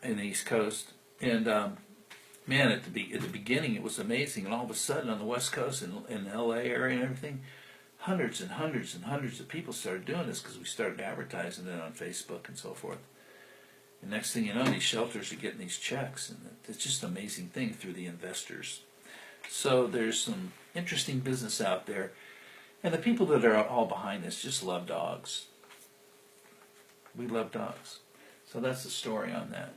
in the East Coast. And, man, at the beginning, it was amazing. And all of a sudden, on the West Coast, in the L.A. area and everything, hundreds and hundreds and hundreds of people started doing this because we started advertising it on Facebook and so forth. And next thing you know, these shelters are getting these checks, and it's just an amazing thing through the investors. So there's some interesting business out there, and the people that are all behind this just love dogs. We love dogs. So that's the story on that.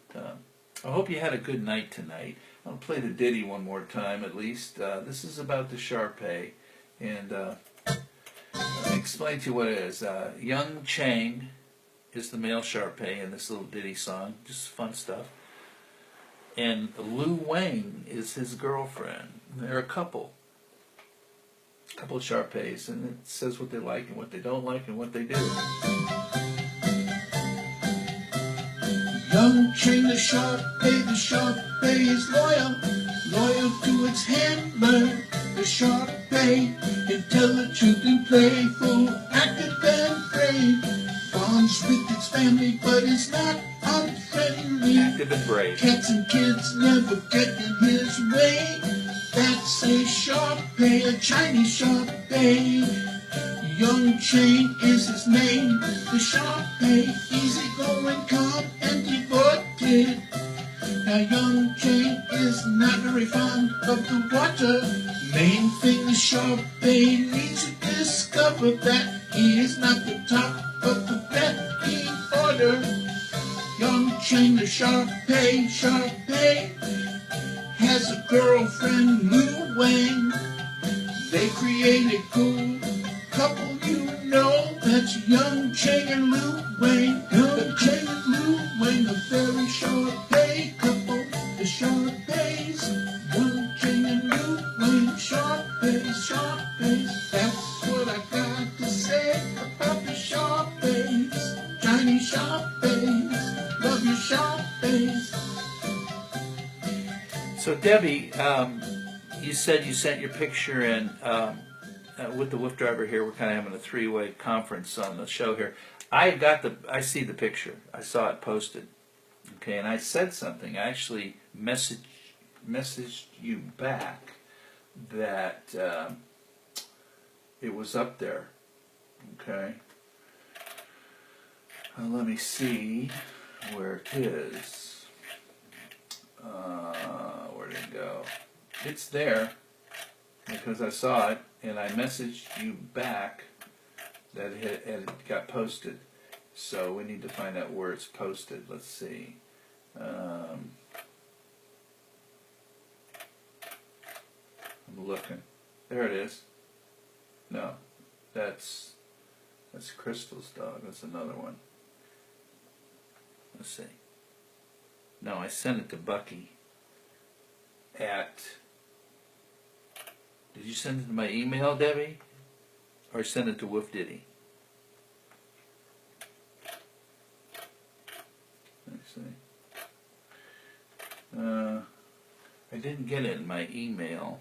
I hope you had a good night tonight. I'll play the ditty one more time at least. This is about the Shar Pei, and let me explain to you what it is. Young Chang is the male Shar Pei in this little ditty song, just fun stuff. And Lu Wang is his girlfriend. They're a couple of Shar Peis, and it says what they like and what they don't like and what they do. Young Chang the Shar Pei is loyal to its handler. The Shar Pei, intelligent and playful, active and brave. Bonds with its family, but is not unfriendly. Active and brave. Cats and kids never get in his way. That's a Shar Pei, a Chinese Shar Pei. Young Chain is his name. The Shar Pei, easy going, calm and devoted. Now Young Chain is not very fond of the water. Main thing the Shar Pei needs to discover that he is not the top of the pecking order. Young Chain, the Shar Pei, has a girlfriend, Lu Wang. They create a cool couple, you know. That's Young Chain and Lu Wang. Young Chain and Lu Wang, a very Shar Pei couple. The Shar Peis, Young Chain and Lu Wang, Shar Peis. That's what I got to say about the Shar Peis. Chinese Shar Peis, love your Shar Peis. So Debbie, you said you sent your picture in with the WooF driver here. We're kind of having a three-way conference on the show here. I see the picture. I saw it posted. Okay, and I said something. I actually messaged you back that it was up there. Okay. Let me see where it is. Where did it go? It's there because I saw it, and I messaged you back that it got posted. So we need to find out where it's posted. Let's see. I'm looking. There it is. No, that's Crystal's dog. That's another one. Let's see. No, I sent it to Bucky at... Did you send it to my email, Debbie? Or send it to WooF Ditty? Let's see. I didn't get it in my email.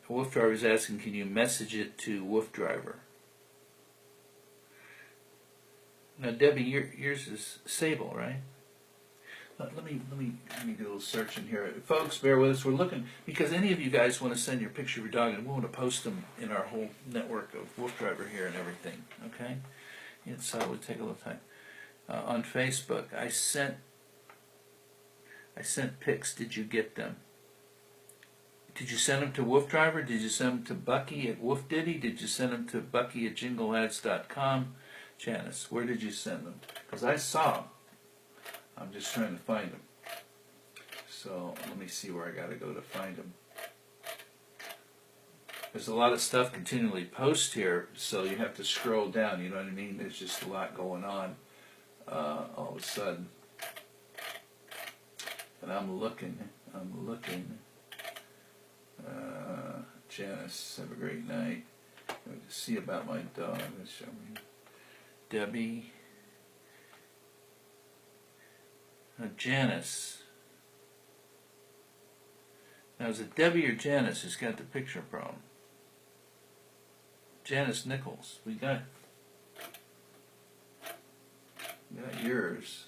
WooF Driver is asking, can you message it to WooF Driver? Now, Debbie, yours is Sable, right? Let me do a little searching here, folks. Bear with us. We're looking because any of you guys want to send your picture of your dog, and we want to post them in our whole network of WooF Driver here and everything. Okay, so it would take a little time. On Facebook, I sent pics. Did you get them? Did you send them to WooF Driver? Did you send them to Bucky at WooF Ditty? Did you send them to Bucky at JingleAds.com? Janice, where did you send them? Because I saw them. I'm just trying to find them. So let me see where I got to go to find them. There's a lot of stuff continually posted here, so you have to scroll down. You know what I mean? There's just a lot going on all of a sudden. And I'm looking. Janice, have a great night. See about my dog. Debbie. Janice. Now, is it Debbie or Janice who's got the picture problem? Janice Nichols. We got yours.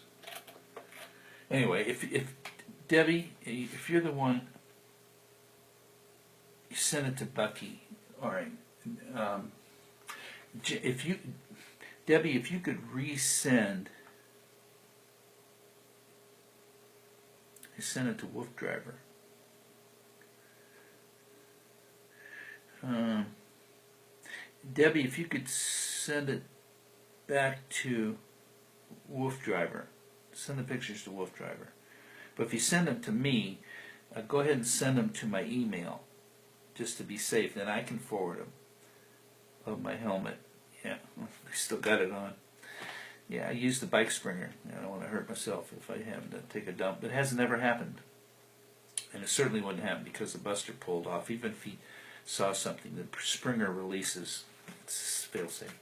Anyway, if Debbie, if you're the one, you send it to Bucky. All right. Debbie, if you could resend. I sent it to WooF Driver. Debbie, if you could send it back to WooF Driver. Send the pictures to WooF Driver. But if you send them to me, go ahead and send them to my email, just to be safe. Then I can forward them. Of my helmet. Yeah, I still got it on. Yeah, I used the bike springer. I don't want to hurt myself if I have to take a dump. It hasn't ever happened. And it certainly wouldn't happen because the buster pulled off. Even if he saw something, the springer releases. It's fail-safe.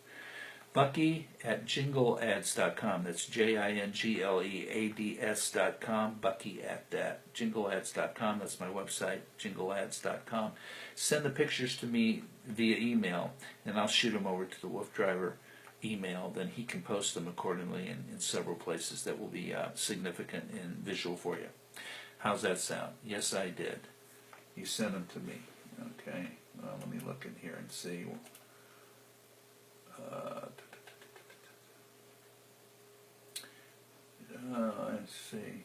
Bucky at JingleAds.com. That's JingleAds.com. Bucky at that. JingleAds.com. That's my website, JingleAds.com. Send the pictures to me via email, and I'll shoot them over to the WooF Driver email. Then he can post them accordingly in several places that will be significant and visual for you. How's that sound? Yes, I did. You sent them to me. Okay, well, let me look in here and see. Let's see.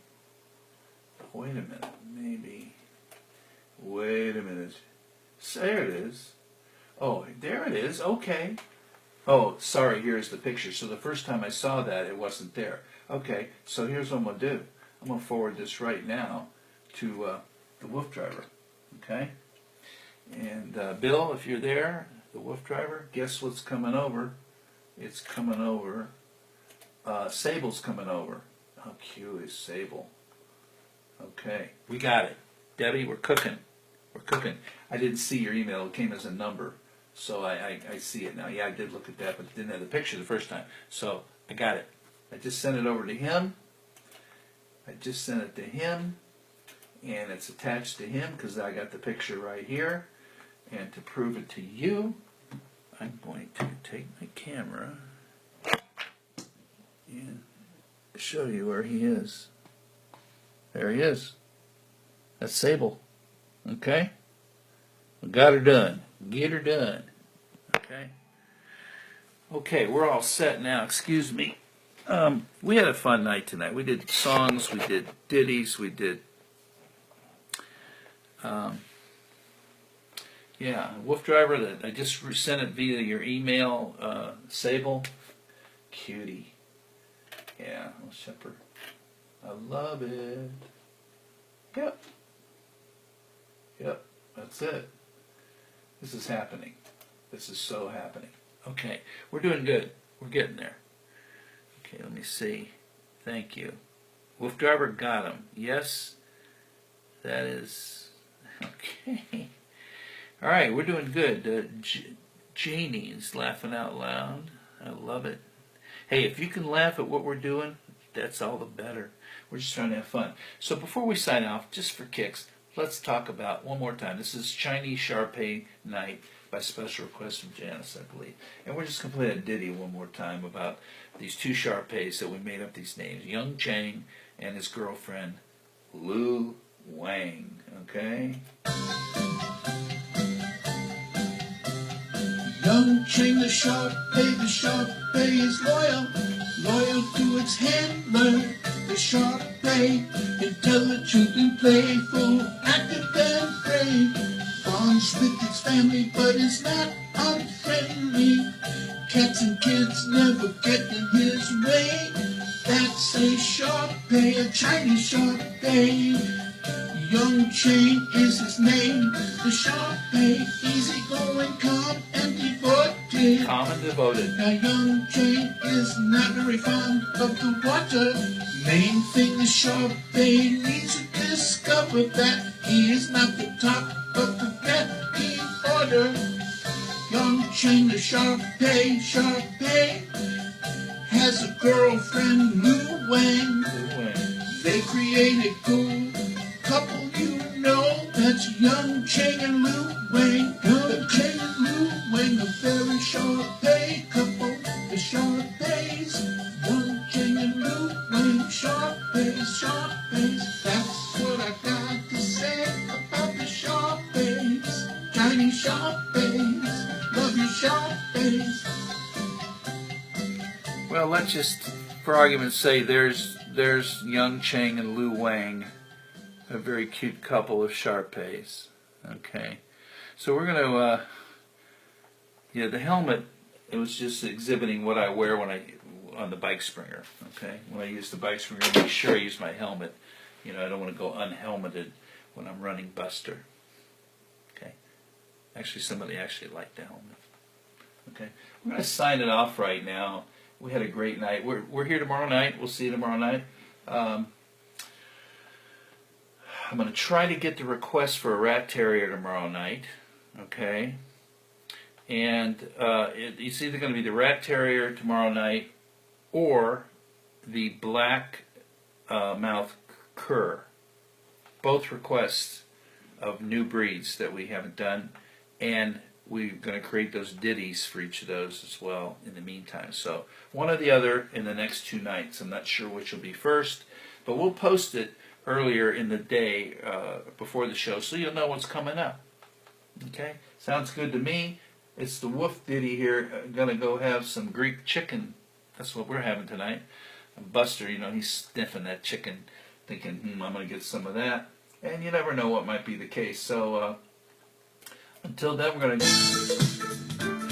Wait a minute, maybe. Wait a minute. There it is. Oh, there it is. Okay. Oh, sorry, here's the picture. So the first time I saw that, it wasn't there. Okay, so here's what I'm going to do. I'm going to forward this right now to the WooF driver. Okay? And Bill, if you're there, the WooF driver, guess what's coming over? It's coming over. Sable's coming over. How cute is Sable? Okay, we got it. Debbie, we're cooking. We're cooking. I didn't see your email. It came as a number. So I see it now. Yeah, I did look at that, but it didn't have the picture the first time. So I got it. I just sent it over to him. And it's attached to him because I got the picture right here. And to prove it to you, I'm going to take my camera and show you where he is. There he is. That's Sable. Okay? We got her done. Get her done. Okay? Okay, we're all set now. Excuse me. We had a fun night tonight. We did songs, we did ditties, we did WooF driver. That I just sent it via your email. Sable, cutie. Yeah, little shepherd. I love it. Yep. Yep. That's it. This is happening. This is so happening. Okay, we're doing good. We're getting there. Okay, let me see. Thank you. WooF driver got him. Yes, that is okay. All right, we're doing good. Janie's laughing out loud. I love it. Hey, if you can laugh at what we're doing, that's all the better. We're just trying to have fun. So before we sign off, just for kicks, let's talk about one more time. This is Chinese Shar Pei Night by special request from Janice, I believe. And we're just going to play a ditty one more time about these two Shar Peis that we made up these names. Young Chang and his girlfriend, Lu Wang. Okay? Young Chang the Shar Pei is loyal, loyal to its handler, the Shar Pei, intelligent and playful, active and brave. Bonds with its family, but is not unfriendly. Cats and kids never get in his way. That's a Shar Pei, a Chinese Shar Pei. Young Chang is his name, the Shar Pei, easygoing, calm and devoted. Calm and devoted. Now young Chang is not very fond of the water. Main thing the Shar Pei needs to discover that he is not the top of the pecking order. Young Chang the Shar Pei has a girlfriend, Lu Wang. They create a cool couple, you know. That's Young Chang and Lu Wang. Young Chang and Lu Wang, a very Shar Pei couple. The Shar Peis, Young Chang and Lu Wang, Shar Peis. That's what I got to say about the Shar Peis. Chinese Shar Peis, love your Shar Peis. Well, let's just, for argument's sake, there's Young Chang and Lu Wang, a very cute couple of Shar Peis. Okay, so we're going to, the helmet, it was just exhibiting what I wear when on the bike springer. Okay, when I use the bike springer, I make sure I use my helmet. I don't want to go unhelmeted when I'm running Buster. Okay, actually, somebody actually liked the helmet. Okay, we're going to sign it off right now. We had a great night. We're here tomorrow night. We'll see you tomorrow night. I'm going to try to get the request for a rat terrier tomorrow night. Okay? And it's either going to be the rat terrier tomorrow night or the black mouth cur. Both requests of new breeds that we haven't done. And we're going to create those ditties for each of those as well in the meantime. So one or the other in the next 2 nights. I'm not sure which will be first, but we'll post it earlier in the day before the show so you'll know what's coming up. Okay, sounds good to me. It's the WooF Ditty here. Gonna go have some Greek chicken. That's what we're having tonight. And Buster, he's sniffing that chicken, thinking, I'm gonna get some of that. And you never know what might be the case. So until then, we're gonna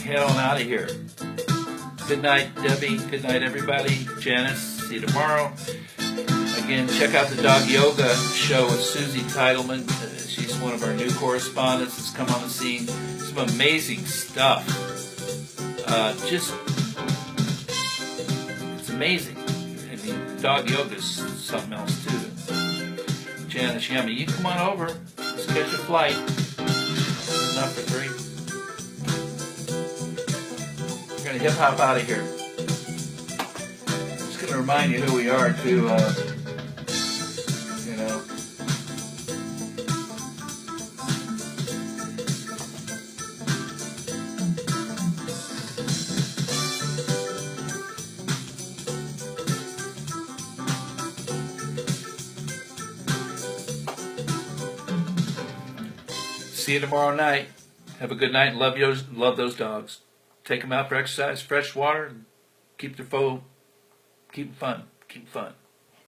head on out of here. Good night, Debbie. Good night, everybody. Janice, see you tomorrow. Again, check out the Dog Yoga show with Susie Titleman. She's one of our new correspondents that's come on the scene. Some amazing stuff. It's amazing. I mean, Dog Yoga's something else, too. Janice Yummy, you come on over. Let's catch a flight. Enough for 3. We're going to hip-hop out of here. Just going to remind you who we are, too. See you tomorrow night. Have a good night. Love those dogs. Take them out for exercise, fresh water. Keep them fun. Keep them fun.